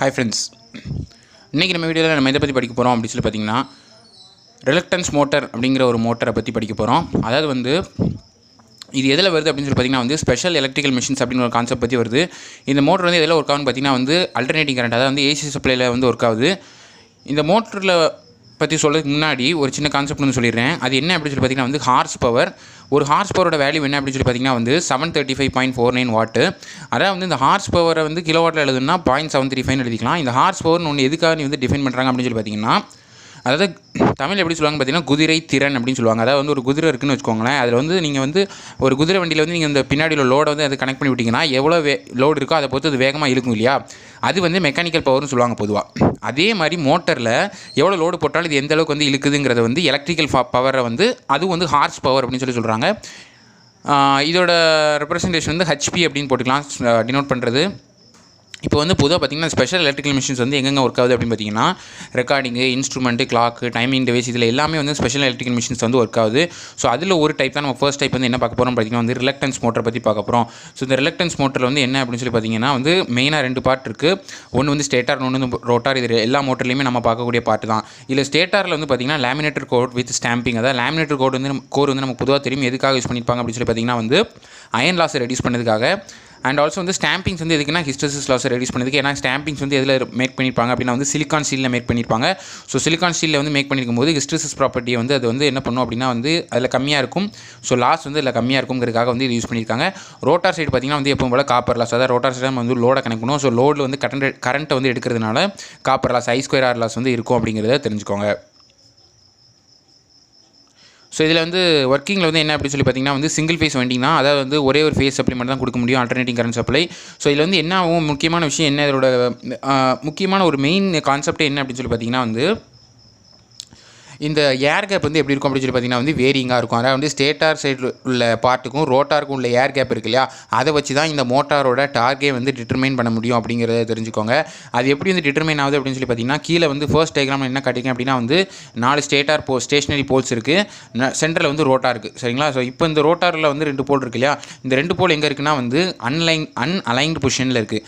Hi friends, இன்றைக்கி நம்ம வீடியோவில் நம்ம எதை பற்றி படிக்க போகிறோம் அப்படின்னு சொல்லி பார்த்தீங்கன்னா, ரிலக்டன்ஸ் மோட்டர் அப்படிங்கிற ஒரு மோட்டரை பற்றி படிக்க போகிறோம். அதாவது வந்து இது எதில் வருது அப்படின்னு சொல்லி பார்த்தீங்கன்னா ஸ்பெஷல் எலக்ட்ரிக்கல் மிஷின்ஸ் அப்படின்னு ஒரு கான்செப்ட் பற்றி வருது. இந்த மோட்டர் வந்து எதில் ஒர்க் ஆகுன்னு பார்த்தீங்கன்னா அல்டர்னேட்டிங் கரண்ட், அதாவது ஏசி சப்ளையில் ஒர்க் ஆகுது. இந்த மோட்டரில் பற்றி சொல்கிறதுக்கு முன்னாடி ஒரு சின்ன கான்செப்ட் வந்து சொல்லிடுறேன். அது என்ன அப்படின்னு சொல்லி பார்த்தீங்கன்னா ஹார்ஸ் பவர். ஒரு ஹார்ஸ் பவரோட வேல்யூ என்ன அப்படின்னு சொல்லி பார்த்தீங்கன்னா 735.49 வாட்டு. அதாவது இந்த ஹார்ஸ் பவரை கிலோ வாட்டில் எழுதுனா 0.735 எழுதிக்கலாம். இந்த ஹார்ஸ் பவர்னு ஒன்று எதுக்காக டிஃபைன் பண்ணுறாங்க அப்படின்னு சொல்லி பார்த்தீங்கன்னா, அதாவது தமிழ் எப்படி சொல்லுவாங்க பார்த்தீங்கன்னா குதிரை திறன் அப்படின்னு சொல்லுவாங்க. அதாவது ஒரு குதிரை இருக்குன்னு வச்சுக்கோங்களேன். அதில் நீங்கள் ஒரு குதிரை வண்டியில் நீங்கள் இந்த பின்னாடி உள்ள லோடை அது கனெக்ட் பண்ணி விட்டிங்கன்னா எவ்வளோ லோடு இருக்கோ அதை பொறுத்து அது வேகமாக இழுக்கும் இல்லையா? அது மெக்கானிக்கல் பவர்னு சொல்லுவாங்க பொதுவாக. அதே மாதிரி மோட்டரில் எவ்வளோ லோடு போட்டாலும் இது எந்த அளவுக்கு இழுக்குதுங்கிறத எலக்ட்ரிக்கல் பவரை அது ஹார்ஸ் பவர் அப்படின்னு சொல்கிறாங்க. இதோட ரெப்ரசன்டேஷன் ஹெச்பி அப்படின்னு போட்டுக்கலாம் டினோட் பண்ணுறது. இப்போ பொதுவாக பார்த்திங்கன்னா ஸ்பெஷல் எலக்ட்ரிக்கல் மிஷின்ஸ் எங்கெங்கே ஒர்க் ஆகுது அப்படின்னு பார்த்தீங்கன்னா recording, instrument, clock, timing device, இதில் எல்லாமே ஸ்பெஷல் எலக்ட்ரிக்கல் மிஷின்ஸ் ஒர்க் ஆகுது. ஸோ அதில் ஒரு டைப் தான் நம்ம ஃபர்ஸ்ட் டைப் என்ன பார்க்க போகிறோம் பார்த்தீங்கன்னா ரிலக்டன்ஸ் மோட்டர் பற்றி பார்க்க போகிறோம். ஸோ இந்த ரிலக்டன்ஸ் மோட்டரில் என்ன அப்படின்னு சொல்லி பார்த்தீங்கன்னா மெயினாக 2 பார்ட் இருக்குது. ஒன்று ஸ்டேட்டார், ஒன்று ரோட்டார். இது எல்லா மோட்டர்லையுமே நம்ம பார்க்கக்கூடிய பார்ட் தான். இதில் ஸ்டேட்டாரில் பார்த்தீங்கன்னா லேமினேட்டர் கோட் வித் ஸ்டாம்பிங். அதாவது லேமினேட்டர் கோட் கோர் நமக்கு பொதுவாக தெரியும் எதுக்காக யூஸ் பண்ணியிருப்பாங்க அப்படின்னு சொல்லி பார்த்தீங்கன்னா அயன் லாஸை ரெடியூஸ் பண்ணதுக்காக. அண்ட் ஆல்சோ ஸ்டாம்பிங்ஸ் எதுக்குன்னா ஹிஸ்டரிசிஸ் லாஸை ரெடியூஸ் பண்ணதுக்கு. ஏன்னா ஸ்டாம்பிங்ஸ் எதில் மேக் பண்ணியிருப்பாங்க அப்படின்னா சிலிக்கான் ஸ்டீலில் மேக் பண்ணியிருப்பாங்க. ஸோ சிலிக்கான் ஸ்டீலில் மேக் பண்ணியிருக்கும் போது ஹிஸ்டரிசிஸ் ப்ராப்பர்ட்டியை அது என்ன பண்ணும் அப்படின்னா அதில் கம்மியாக இருக்கும். ஸோ லாஸ் இதில் கம்மியாக இருக்குங்கிறதுக்காக இது யூஸ் பண்ணியிருக்காங்க. ரோட்டார் சைடு பார்த்திங்கன்னா எப்பவும் போல் காப்பர் லாஸ். அதாவது ரோட்டார் சைடு நம்ம லோடை கனெக்ட் பண்ணுவோம். ஸோ லோடில் கரண்ட்டை எடுக்கிறதுனால காப்பர் லாஸ், I2R லாஸ் இருக்கும் அப்படிங்கிறத தெரிஞ்சுக்கோங்க. ஸோ இதில் ஒர்க்கிங்கில் என்ன அப்படின்னு சொல்லி பார்த்தீங்கன்னா சிங்கிள் ஃபேஸ் வைண்டிங் தான். அதாவது ஒரே ஒரு ஃபேஸ் சப்ளை மட்டும் தான் கொடுக்க முடியும், ஆல்டர்னேட்டிங் கரண்ட் சப்ளை. ஸோ இதில் என்ன ஆகும், முக்கியமான விஷயம் என்ன, இதோட முக்கியமான ஒரு மெயின் கான்செப்ட் என்ன அப்படின்னு சொல்லி பார்த்தீங்கன்னா இந்த ஏர் கேப் எப்படி இருக்கும் அப்படின்னு சொல்லி பார்த்தீங்கன்னா வேரிங்காக இருக்கும். அதாவது ஸ்டேட்டார் சைடில் உள்ள பார்ட்டுக்கும் ரோட்டாருக்கும் உள்ள ஏர் கேப் இருக்கு இல்லையா, அதை வச்சு தான் இந்த மோட்டாரோட டார்கே டிட்டர்மைன் பண்ண முடியும் அப்படிங்கிறத தெரிஞ்சுக்கோங்க. அது எப்படி டிட்டர்மைன் ஆகுது அப்படின்னு சொல்லி பார்த்தீங்கன்னா கீழே ஃபர்ஸ்ட் டயக்ராம் என்ன காட்டிருக்கேன் அப்படின்னா 4 ஸ்டேட்டார் ஸ்டேஷனரி போல்ஸ் இருக்குது, சென்டரில் ரோட்டார் இருக்குது, சரிங்களா? ஸோ இப்போ இந்த ரோட்டாரில் 2 போல் இருக்குது இல்லையா, இந்த 2 போல் எங்கே இருக்குன்னா அன்அலைன்டு பொசிஷனில் இருக்குது.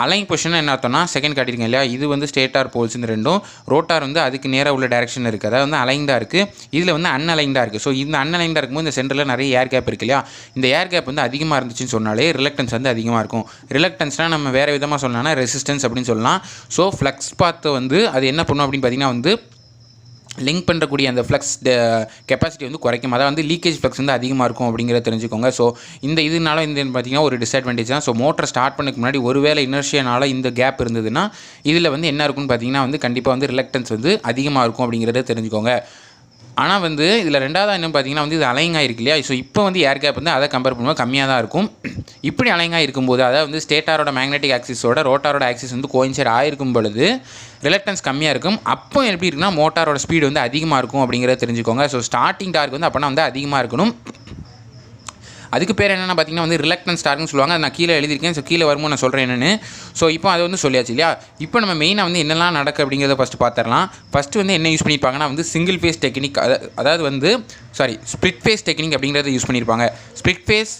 அலைன் பொசிஷன் என்ன அர்த்தம்னா செகண்ட் காட்டியிருக்கேன் இல்லையா, இது ஸ்டேட்டார் போல்ஸ் இந்த ரெண்டும். ரோட்டார் அதுக்கு நேராக உள்ள டேரக்ஷனில் இருக்குது, அதாவது அலைன்டாக இருக்குது. இதில் அன்அலைன்டாக இருக்குது. ஸோ இந்த அன்அலைன்டாக இருக்கும்போது இந்த சென்டரில் நிறைய ஏர் கேப் இருக்குது இல்லையா, இந்த ஏர் கேப் அதிகமாக இருந்துச்சுன்னு சொன்னாலே ரிலக்டன்ஸ் அதிகமாக இருக்கும். ரிலக்டன்ஸ்னால் நம்ம வேறு விதமாக சொல்லலாம்னா ரெசிஸ்டன்ஸ் அப்படின்னு சொல்லலாம். ஸோ ஃப்ளக்ஸ் பாத்தை அது என்ன பண்ணும் அப்படின்னு பார்த்தீங்கன்னா லிங்க் பண்ணுறக்கூடிய அந்த ஃப்ளக்ஸ் கெப்பாசிட்டி குறைக்கும். அதாவது லீக்கேஜ் ஃப்ளக்ஸ் அதிகமாக இருக்கும் அப்படிங்கிறத தெரிஞ்சுக்கோங்க. ஸோ இதனால பார்த்திங்கன்னா ஒரு டிஸ்அட்வான்டேஜ் தான். ஸோ மோட்டர் ஸ்டார்ட் பண்ணதுக்கு முன்னாடி ஒருவேளை இனர்ஷியனால் இந்த கேப் இருந்ததுன்னா இதில் என்ன இருக்குன்னு பார்த்தீங்கன்னா கண்டிப்பாக ரிலக்டன்ஸ் அதிகமாக இருக்கும் அப்படிங்கிறத தெரிஞ்சுக்கோங்க. ஆனால் இதில் ரெண்டாவது என்ன பார்த்தீங்கன்னா இது அலைங்காக இருக்கு இல்லையா, ஸோ இப்போ ஏர் கேப் அதை கம்பேர் பண்ணும்போது கம்மியாக தான் இருக்கும். இப்படி அலைங்காக இருக்கும்போது அதாவது ஸ்டேட்டாரோட மேக்னெட்டிக் ஆக்சிஸோட ரோட்டாரோட ஆக்சிஸ் கோயின்சைட் ஆகிருக்கும் பொழுது ரிலக்டன்ஸ் கம்மியாக இருக்கும். அப்போ எப்படி இருக்குன்னா மோட்டாரோட ஸ்பீடு அதிகமாக இருக்கும் அப்படிங்கிறத தெரிஞ்சுக்கோங்க. ஸோ ஸ்டார்டிங் டார்க் அப்போனா அதிகமாக இருக்கணும். அதுக்கு பேர் என்னென்னா பார்த்தீங்கன்னா ரிலக்டன்ஸ் டார்க்னு சொல்லுவாங்க. அது நான் கீழே எழுதியிருக்கேன். ஸோ கீழே வரும்போது நான் சொல்கிறேன் என்னென்னு. ஸோ இப்போ அதை சொல்லியாச்சு இல்லையா. இப்போ நம்ம மெயினாக என்னெல்லாம் நடக்கு அப்படிங்கிறத ஃபஸ்ட்டு பார்த்துடலாம். ஃபஸ்ட்டு என்ன யூஸ் பண்ணியிருப்பாங்கன்னா சிங்கிள் ஃபேஸ் டெக்னிக், அதாவது ஸ்ப்ளிட் ஃபேஸ் டெக்னிக் அப்படிங்கிறத யூஸ் பண்ணியிருப்பாங்க. Split phase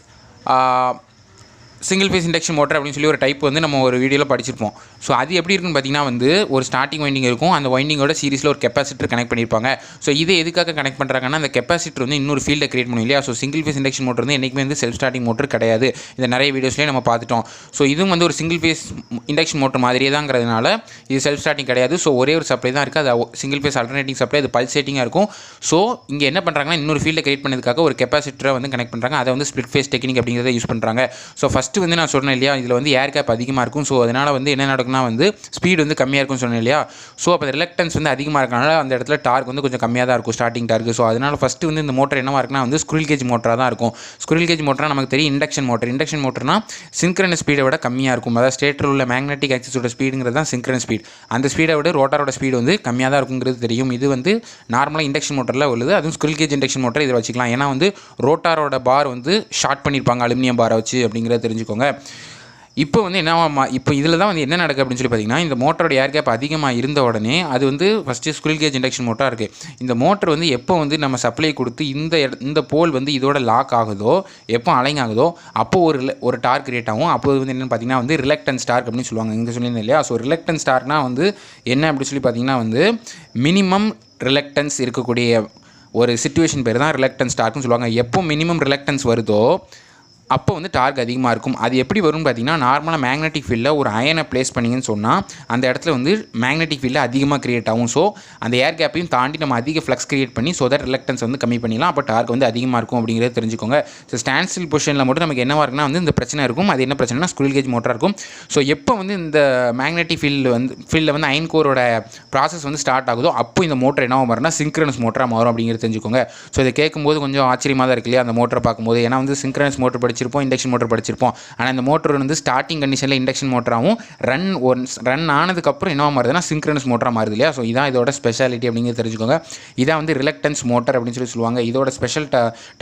single phase induction motor அப்படின்னு சொல்லி ஒரு டைப் நம்ம ஒரு வீடியோவில் படிச்சிருப்போம். ஸோ அது எப்படி இருக்குன்னு பார்த்தீங்கன்னா ஒரு ஸ்டார்டிங் வைண்டிங் இருக்கும், அந்த வைண்டிங்கோட சீரிஸில் ஒரு கெப்பாசிட்டர் கனெக்ட் பண்ணியிருப்பாங்க. ஸோ இதை எதுக்காக கனெக்ட் பண்ணுறாங்கன்னா அந்த கெப்பாசிட்டர் இன்னொரு ஃபீல்டை கிரியேட் பண்ணும் இல்லையா. So single phase induction motor என்றைக்குமே செல்ஃப் ஸ்டார்டிங் மோட்டர் கிடையாது. இந்த நிறைய வீடியோஸ்லேயே நம்ம பார்த்துட்டோம். ஸோ இதுவும் ஒரு சிங்கிள் ஃபேஸ் இண்டக்ஷன் மோட்டர் மாதிரியே தாங்கிறதுனால இது செல்ஃப் ஸ்டார்டிங் கிடையாது. ஸோ ஒரே ஒரு சப்ளை தான் இருக்குது, அது சிங்கிள் ஃபேஸ் ஆல்டர்னேட்டிங் சப்ளை, அது பல்சேட்டிங்காக இருக்கும். ஸோ இங்கே என்ன பண்ணுறாங்கன்னா இன்னொரு ஃபீல்டை கிரியேட் பண்ணதுக்காக ஒரு கெப்பாசிட்டரை கனெக்ட் பண்ணுறாங்க. அதை ஸ்ப்ளிட் ஃபேஸ் டெக்னிக் அப்படிங்கிறத யூஸ் பண்ணுறாங்க. ஸோ ஃபஸ்ட்டு நான் சொன்னேன் இல்லையா, இதில் ஏர் கேப் அதிகமாக இருக்கும். ஸோ அதனால் என்ன நடக்கும்னா ஸ்பீடு கம்மியாக இருக்கும்னு சொன்னேன் இல்லையா. ஸோ அப்போ ரிலக்டன்ஸ் அதிகமாக இருக்கனால அந்த இடத்துல டார்க் கொஞ்சம் கம்மியாக தான் இருக்கும், ஸ்டார்டிங் டார்க். ஸோ அதனால் ஃபஸ்ட்டு இந்த மோட்டர் என்னவாக இருக்குன்னா ஸ்குரில் கேஜ் மோட்டராக தான் இருக்கும். ஸ்குரில் கேஜ் மோட்டராக நமக்கு தெரியும் இண்டக்ஷன் மோட்டர். இண்டக்ஷன் மோட்டர்னா சின்க்ரனஸ் ஸ்பீடை விட கம்மியாக இருக்கும். அதாவது ஸ்டேட்டரில் உள்ள மேக்னெட்டிக் ஆக்சிஸோட ஸ்பீடுங்கிறது தான் சின்க்ரனஸ் ஸ்பீட். அந்த ஸ்பீடை விட ரோட்டாரோட ஸ்பீடு கம்மியாக தான் இருக்குங்கிறது தெரியும். இது நார்மலாக இண்டக்ஷன் மோட்டரில் உள்ளது. அதுவும் ஸ்குரில் கேஜ் இண்டக்ஷன் மோட்டர் இதை வச்சுக்கலாம். ஏன்னா ரோட்டாரோட பார் ஷார்ட் பண்ணியிருப்பாங்க அலுமினியம் பாரை வச்சு அப்படிங்கிறத தெரிஞ்சுக்கோங்க. இப்போ வந்து இப்போ இதில் தான் வந்து என்ன நடக்குது அப்படின்னு சொல்லி பார்த்தீங்கன்னா, இந்த மோட்டரோட ஏர் கேப் அதிகமாக இருந்த உடனே அது வந்து first squirrel cage induction motor இருக்குது. இந்த மோட்டர் வந்து எப்போ வந்து நம்ம சப்ளை கொடுத்து இந்த போல் வந்து இதோட லாக் ஆகுதோ, எப்போ அலைன் ஆகுதோ அப்போ ஒரு டார்க் கிரியேட் ஆகும். அப்போ வந்து என்னென்னு பார்த்தீங்கன்னா வந்து ரிலக்டன்ஸ் டார்க் அப்படின்னு சொல்லுவாங்க. இங்கே சொல்லியிருந்தேன் இல்லையா? ஸோ ரிலக்டன்ஸ் டார்க்னா வந்து என்ன அப்படின்னு சொல்லி பார்த்தீங்கன்னா வந்து மினிமம் ரிலக்டன்ஸ் இருக்கக்கூடிய ஒரு சிச்சுவேஷன் பேர் தான் ரிலக்டன்ஸ் டார்க்னு சொல்லுவாங்க. எப்போ மினிமம் ரிலக்டன்ஸ் வருதோ அப்போ வந்து டார்க் அதிகமாக இருக்கும். அது எப்படி வரும்னு பார்த்தீங்கன்னா, நார்மலாக மேக்னெட்டிக் ஃபீல்டில் ஒரு அயனை ப்ளேஸ் பண்ணிங்கன்னு சொன்னால் அந்த இடத்துல வந்து மேக்னெட்டிக் ஃபீல்டில் அதிகமாக க்ரியேட் ஆகும். ஸோ அந்த ஏர் கேப்பையும் தாண்டி நம்ம அதிக ஃப்ளக்ஸ் க்ரியேட் பண்ணி ஸோ தட் ரிலக்டன்ஸ் வந்து கம்மி பண்ணிடலாம். அப்போ டார்க் வந்து அதிகமாக இருக்கும் அப்படிங்கிறத தெரிஞ்சுக்கோங்க. ஸோ ஸ்டாண்ட் ஸ்டில் பொசிஷனில் மட்டும் நமக்கு என்னவாக இருக்குன்னா வந்து இந்த பிரச்சனை இருக்கும். அது என்ன பிரச்சனைனா ஸ்குரில் கேஜ் மோட்டராக இருக்கும். ஸோ எப்போ வந்து இந்த மேக்னெட்டிக் ஃபீல்டில் வந்து அயன் கோரோட ப்ராசஸ் வந்து ஸ்டார்ட் ஆகுதோ அப்போ இந்த மோட்டர் என்னவாக மாறும்னா சிங்க்ரனஸ் மோட்டராக மாறும் அப்படிங்கிறது தெரிஞ்சுக்கோங்க. ஸோ இதை கேட்கும்போது கொஞ்சம் ஆச்சரியமாக தான் இருக்கு இல்லையா அந்த மோட்டரை பார்க்கும்போது. ஏன்னா வந்து சிங்க்ரனஸ் மோட்டர் படிச்சிருப்போம், இண்டக்ஷன் மோட்டர் படிச்சிருப்போம். ஆனால் இந்த மோட்டர் வந்து ஸ்டார்டிங் கண்டிஷனில் இண்டக்ஷன் மோட்டராகவும் ரன் ஆனதுக்கப்புறம் என்னவா மாறுதுன்னா சிங்க்ரனஸ் மோட்டராக மாறுது இல்லையா? ஸோ இதான் இதோட ஸ்பெஷாலிட்டி அப்படிங்கிறது தெரிஞ்சுக்கோங்க. இதான் வந்து ரிலக்டன்ஸ் மோட்டர் அப்படின்னு சொல்லுவாங்க. இதோட ஸ்பெஷல்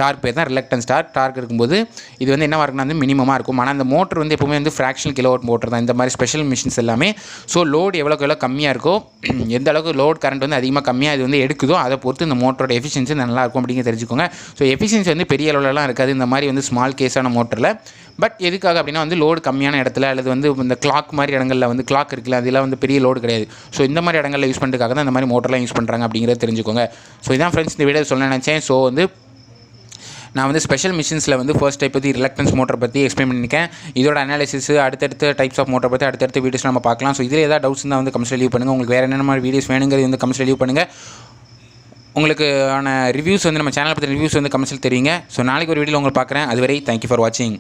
டார்க் பேர் தான் ரிலக்டன்ஸ் டார்க் இருக்கும்போது இது வந்து என்னவாக இருக்குன்னா வந்து மினிமமாக இருக்கும். ஆனால் அந்த மோட்டர் வந்து எப்பவுமே வந்து ஃப்ராக்ஷனல் கிலோவாட் மோட்டர் தான் இந்த மாதிரி ஸ்பெஷல் மிஷின்ஸ் எல்லாமே. ஸோ லோடு எவ்வளோ கம்மியாக இருக்கோ, எந்த அளவுக்கு லோட் கரண்ட் வந்து அதிகமாக கம்மியாக இது வந்து எடுக்குதோ அதை பொறுத்து இந்த மோட்டரோட எஃபிஷியன்சி நல்லா இருக்கும் அப்படிங்கிறது தெரிஞ்சுக்கோங்க. ஸோ எஃபிஷியன்சி வந்து பெரிய அளவுலலாம் இருக்காது இந்த மாதிரி வந்து ஸ்மால் கேஸான மோட்டரில். பட் எதுக்காக அப்படின்னா வந்து லோடு கம்மியான இடத்துல அல்லது வந்து இந்த கிளாக் மாதிரி இடங்களில் வந்து கிளாக் இருக்குல்ல அதெல்லாம் வந்து பெரிய லோடு கிடையாது. ஸோ இந்த மாதிரி இடங்களில் யூஸ் பண்ணுறதுக்காக தான் இந்த மாதிரி மோட்டர்லாம் யூஸ் பண்ணுறாங்க அப்படிங்கிறத தெரிஞ்சுக்கோங்க. ஸோ இதான் ஃப்ரெண்ட்ஸ் இந்த வீடியோ சொல்ல நினச்சேன். ஸோ வந்து நான் வந்து ஸ்பெஷல் மிஷின்ஸில் வந்து ஃபர்ஸ்ட் டைப் பற்றி ரிலக்டன்ஸ் மோட்டர் பற்றி எக்ஸ்பிளைன் பண்ணியிருக்கேன். இதோட அனாலிசிஸ் அடுத்தடுத்த டைப்ஸ் ஆஃப் மோட்டர் பற்றி அடுத்தடுத்த வீடியோஸ் நம்ம பார்க்கலாம். ஸோ இதில் ஏதாவது டவுட்ஸ் தான் வந்து கமெண்ட்ஸ் லீவ் பண்ணுங்கள். உங்களுக்கு வேறு என்ன மாதிரி வீடியோஸ் வேணுங்கிறது வந்து கமெண்ட்ஸ் லீவ் பண்ணுங்கள். உங்களுக்கான ரிவ்யூஸ் வந்து நம்ம சேனல் பற்றி ரிவ்யூஸ் வந்து கமெண்ட்ஸில் தெரியுங்க. ஸோ நாளைக்கு ஒரு வீடியோவில் உங்களை பார்க்குறேன். அதுவரை தேங்க்யூ ஃபார் வாட்சிங்.